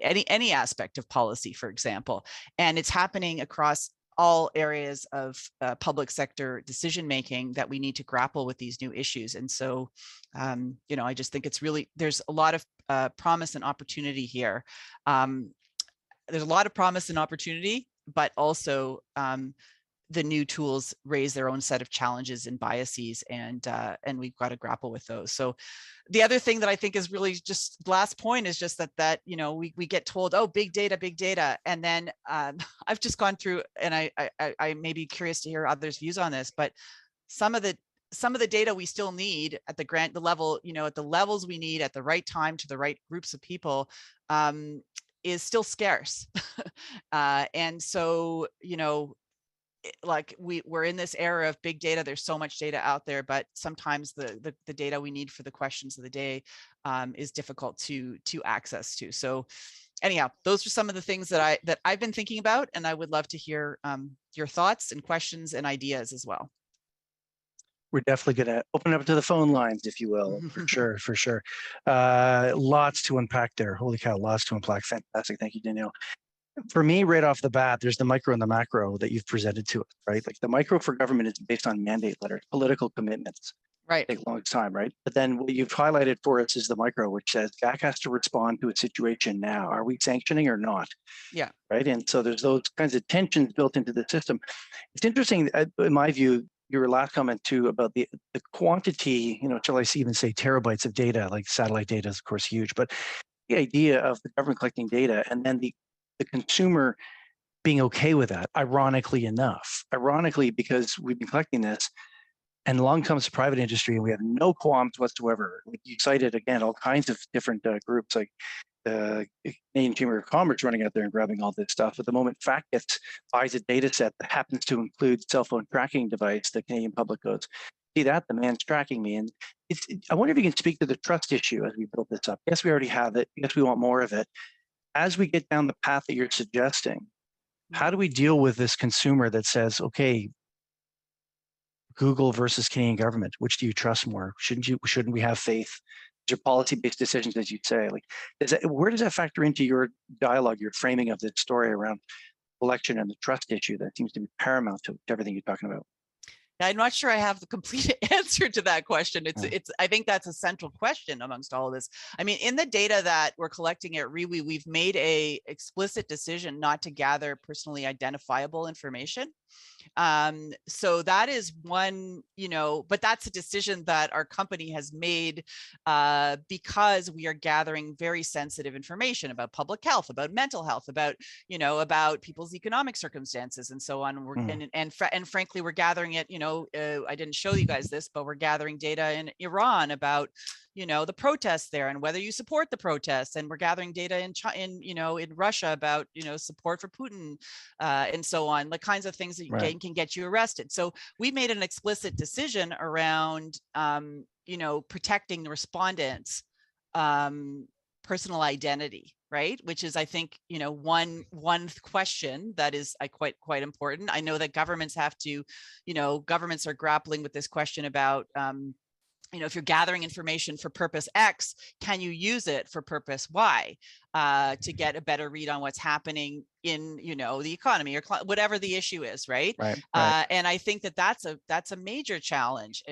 any aspect of policy, for example. And it's happening across all areas of public sector decision making that we need to grapple with these new issues. And so, I just think it's really, there's a lot of promise and opportunity here. There's a lot of promise and opportunity, but also the new tools raise their own set of challenges and biases, and we've got to grapple with those. So the other thing that I think is really just last point is just that we get told, oh, big data, and then I've just gone through, and I may be curious to hear others' views on this, but some of the data we still need at the level, at the levels we need at the right time to the right groups of people, is still scarce. And so, like we're in this era of big data. There's so much data out there, but sometimes the data we need for the questions of the day is difficult to access to. So anyhow, those are some of the things that I've been thinking about, and I would love to hear your thoughts and questions and ideas as well. we're definitely going to open up to the phone lines, if you will, for sure, for sure. Lots to unpack there. Holy cow, lots to unpack. Fantastic. Thank you, Danielle. For me, right off the bat, there's the micro and the macro that you've presented to us, right? Like the micro for government is based on mandate letters, political commitments. Right. Take a long time, right? But then what you've highlighted for us is the micro, which says GAC has to respond to a situation now. Are we sanctioning or not? Yeah. Right. And so there's those kinds of tensions built into the system. It's interesting, in my view, your last comment too about the quantity, shall I even say terabytes of data, like satellite data is of course huge, but the idea of the government collecting data and then the consumer being okay with that, ironically because we've been collecting this and along comes the private industry and we have no qualms whatsoever. Like you cited again, all kinds of different groups like the Canadian Chamber of Commerce running out there and grabbing all this stuff. At the moment, FactGets buys a data set that happens to include cell phone tracking device, the Canadian public goes, see that, the man's tracking me. And I wonder if you can speak to the trust issue as we build this up. Yes, we already have it. Yes, we want more of it. As we get down the path that you're suggesting, how do we deal with this consumer that says, okay, Google versus Canadian government, which do you trust more? Shouldn't we have faith? Your policy-based decisions, as you say, like, where does that factor into your dialogue, your framing of the story around election and the trust issue that seems to be paramount to everything you're talking about? I'm not sure I have the complete answer to that question. I think that's a central question amongst all of this. I mean, in the data that we're collecting at RIWI, we've made a explicit decision not to gather personally identifiable information. So that is one, but that's a decision that our company has made because we are gathering very sensitive information about public health, about mental health, about people's economic circumstances and so on. And frankly, we're gathering it, I didn't show you guys this, but we're gathering data in Iran about the protests there and whether you support the protests, and we're gathering data in Russia about support for Putin and so on, the kinds of things that can get you arrested. So we made an explicit decision around protecting the respondents' personal identity, right? Which is, I think, one question that is quite important. I know that governments have to, governments are grappling with this question about if you're gathering information for purpose X, can you use it for purpose Y to get a better read on what's happening in, the economy or whatever the issue is, right? Right. And I think that that's a major challenge.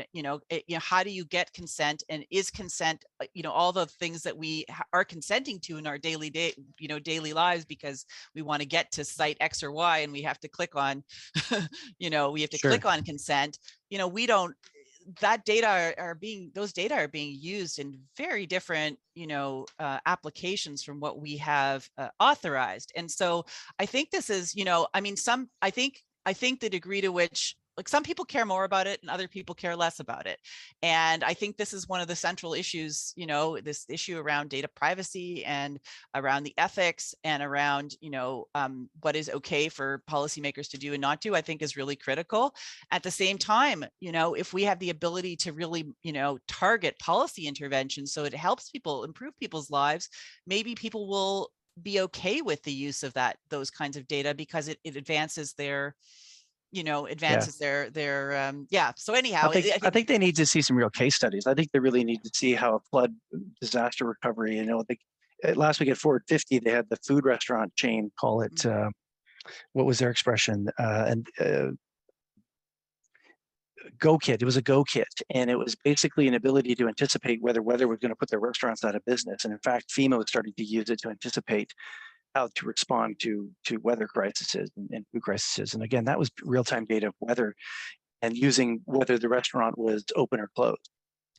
How do you get consent, and is consent, all the things that we are consenting to in our daily daily lives, because we want to get to site X or Y and we have to click on, click on consent. We don't. Those data are being used in very different, applications from what we have authorized. And so I think this is, I think the degree to which, like, some people care more about it and other people care less about it. And I think this is one of the central issues, this issue around data privacy and around the ethics and around, what is okay for policymakers to do and not do, I think is really critical. At the same time, if we have the ability to really, target policy interventions so it helps people improve people's lives, maybe people will be okay with the use of those kinds of data because it advances their so anyhow, I think they need to see some real case studies. I think they really need to see how a flood disaster recovery, last week at Forward 50, they had the food restaurant chain call it, what was their expression? Go kit. It was a go kit. And it was basically an ability to anticipate whether weather was going to put their restaurants out of business. And in fact, FEMA was starting to use it to anticipate how to respond to weather crises and food crises. And again, that was real-time data of weather and using whether the restaurant was open or closed.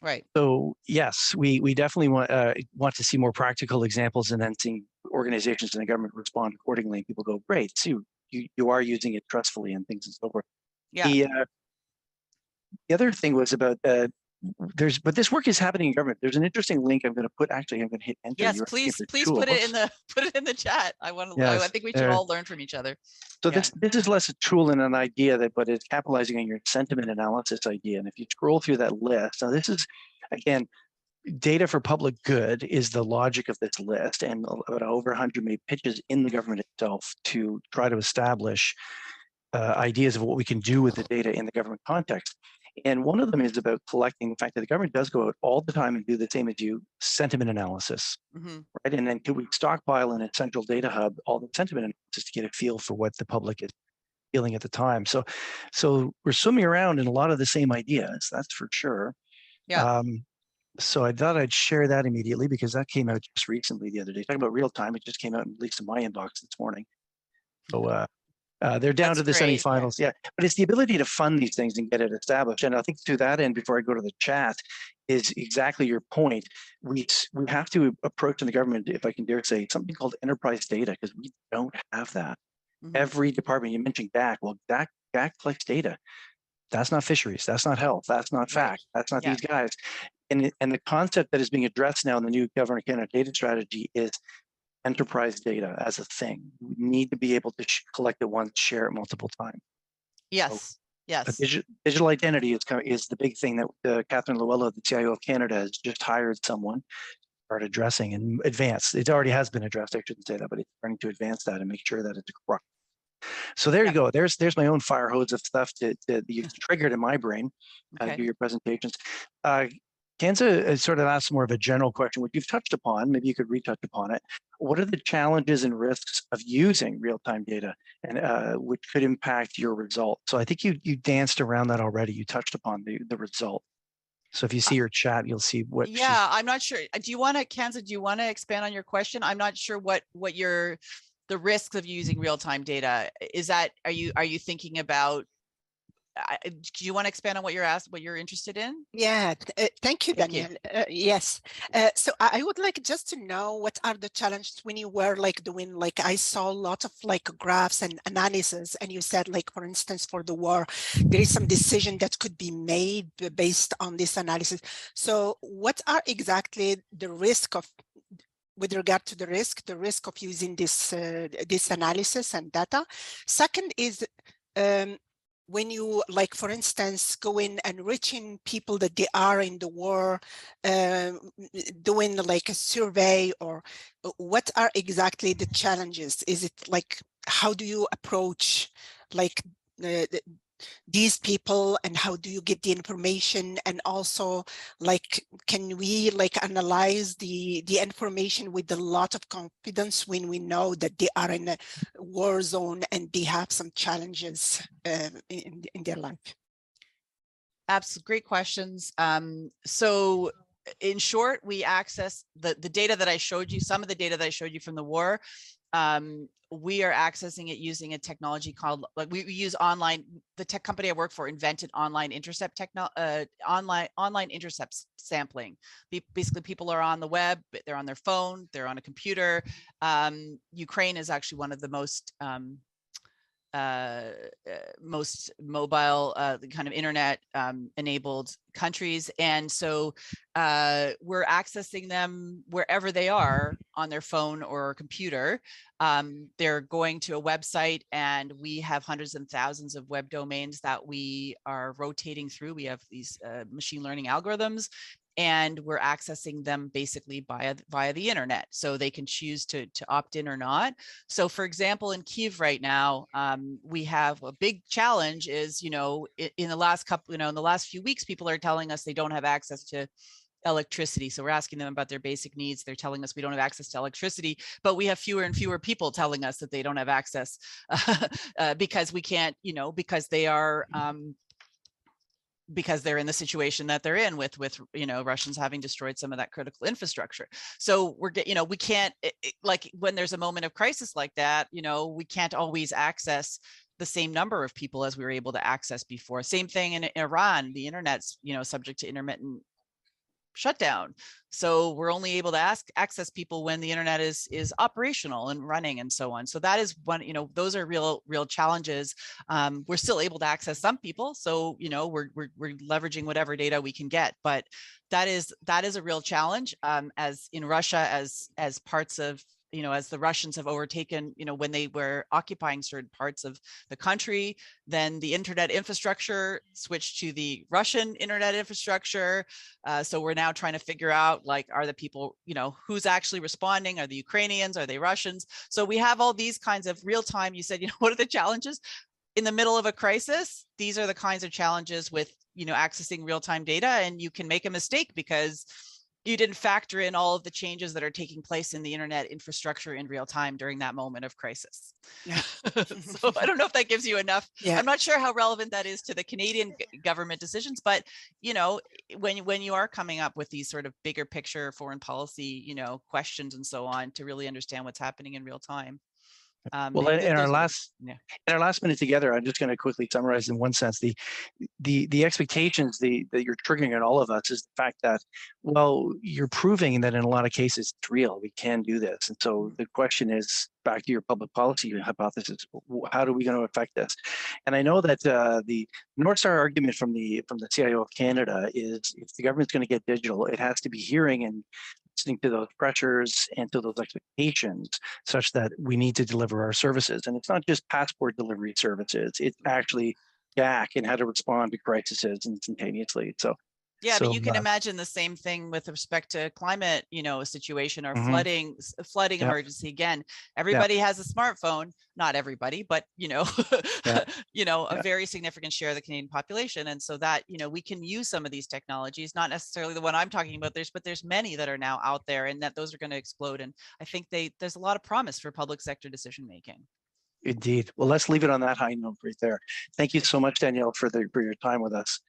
Right. So yes, we definitely want to see more practical examples, and then seeing organizations and the government respond accordingly. And people go, great, so you are using it trustfully and things and so forth. Yeah. The other thing was about but this work is happening in government. There's an interesting link I'm going to put. Actually, I'm going to hit enter. Yes, please put it in the chat. I think we should all learn from each other. So this is less a tool and an idea but it's capitalizing on your sentiment analysis idea. And if you scroll through that list, now this is, again, data for public good is the logic of this list, and about over 100 made pitches in the government itself to try to establish ideas of what we can do with the data in the government context. And one of them is about collecting. In fact, the government does go out all the time and do the same as you, sentiment analysis, right? And then could we stockpile in a central data hub all the sentiment analysis to get a feel for what the public is feeling at the time? So we're swimming around in a lot of the same ideas, that's for sure. Yeah. So I thought I'd share that immediately because that came out just recently the other day. Talking about real time, it just came out, at least in my inbox this morning. So they're down That's to the great. semifinals. Yeah, but it's the ability to fund these things and get it established. And I think to that end, before I go to the chat, is exactly your point. We have to approach in the government, if I can dare say, something called enterprise data, because we don't have that. Every department, you mentioned DAC, well, DAC collects data. That's not fisheries. That's not health. That's not fact. That's not these guys. And the concept that is being addressed now in the new Government Canada data strategy is enterprise data as a thing. We need to be able to collect it once, share it multiple times. Yes. So yes. Digital identity is the big thing that Catherine Luella, the CIO of Canada, has just hired someone to start addressing and advance. It already has been addressed. I shouldn't say that, but it's starting to advance that and make sure that it's correct. So there you go. There's my own fire hose of stuff that you've triggered in my brain to do your presentations. Kenza sort of asked more of a general question, which you've touched upon. Maybe you could retouch upon it. What are the challenges and risks of using real-time data, and which could impact your result? So I think you danced around that already. You touched upon the result. So if you see your chat, you'll see what. Yeah, I'm not sure. Do you want to, Kenza? Do you want to expand on your question? I'm not sure what the risks of using real-time data is. That are you thinking about? Do you want to expand on what you're interested in? Yeah, thank you, Danielle. Yes. So I would like just to know what are the challenges when you were like doing, like I saw a lot of like graphs and analysis, and you said like, for instance, for the war, there is some decision that could be made based on this analysis. So what are exactly the risk of, with regard to the risk of using this this analysis and data? Second is, when you, like, for instance, go in and reaching people that they are in the war, doing like a survey, or what are exactly the challenges? Is it like, how do you approach like these people, and how do you get the information? And also, like, can we like analyze the information with a lot of confidence when we know that they are in a war zone and they have some challenges in their life? Absolutely, great questions. So in short, we access the data that I showed you, some of the data that I showed you from the war. We are accessing it using a technology called, like, we use online. The tech company I work for invented online intercept online intercept sampling. Basically, people are on the web, they're on their phone, they're on a computer. Ukraine is actually one of the most mobile kind of internet enabled countries, and so we're accessing them wherever they are on their phone or computer. They're going to a website, and we have hundreds and thousands of web domains that we are rotating through. We have these machine learning algorithms, and we're accessing them basically via the internet. So they can choose to opt in or not. So for example, in Kyiv right now, we have a big challenge is, in the last couple, in the last few weeks, people are telling us they don't have access to electricity. So we're asking them about their basic needs. They're telling us we don't have access to electricity, but we have fewer and fewer people telling us that they don't have access because we can't, because they are, because they're in the situation that they're in with Russians having destroyed some of that critical infrastructure. So we can't, like, when there's a moment of crisis like that, we can't always access the same number of people as we were able to access before. Same thing in Iran, the internet's, subject to intermittent shutdown. So we're only able to access people when the internet is operational and running and so on. So that is one, those are real challenges. We're still able to access some people. So, we're leveraging whatever data we can get, but that is a real challenge, as in Russia, as parts of, as the Russians have overtaken, when they were occupying certain parts of the country, then the internet infrastructure switched to the Russian internet infrastructure. So we're now trying to figure out, like, are the people, who's actually responding? Are the Ukrainians? Are they Russians? So we have all these kinds of real time. You said, what are the challenges? in the middle of a crisis, these are the kinds of challenges with, accessing real-time data, and you can make a mistake because you didn't factor in all of the changes that are taking place in the internet infrastructure in real time during that moment of crisis. Yeah. So I don't know if that gives you enough. Yeah. I'm not sure how relevant that is to the Canadian government decisions, but when you are coming up with these sort of bigger picture foreign policy, questions and so on, to really understand what's happening in real time. Well, in our last minute together, I'm just going to quickly summarize in one sense the expectations that you're triggering in all of us is the fact that, well, you're proving that in a lot of cases it's real. We can do this, and so the question is back to your public policy hypothesis: how are we going to affect this? And I know that the North Star argument from the CIO of Canada is if the government's going to get digital, it has to be hearing and listening to those pressures and to those expectations such that we need to deliver our services. And it's not just passport delivery services, it's actually DAC and how to respond to crises instantaneously. So yeah, but you can imagine the same thing with respect to climate, situation or flooding emergency. Again, everybody has a smartphone, not everybody, but a very significant share of the Canadian population. And so that, we can use some of these technologies, not necessarily the one I'm talking about, but there's many that are now out there, and that those are going to explode. And I think there's a lot of promise for public sector decision making. Indeed. Well, let's leave it on that high note right there. Thank you so much, Danielle, for your time with us.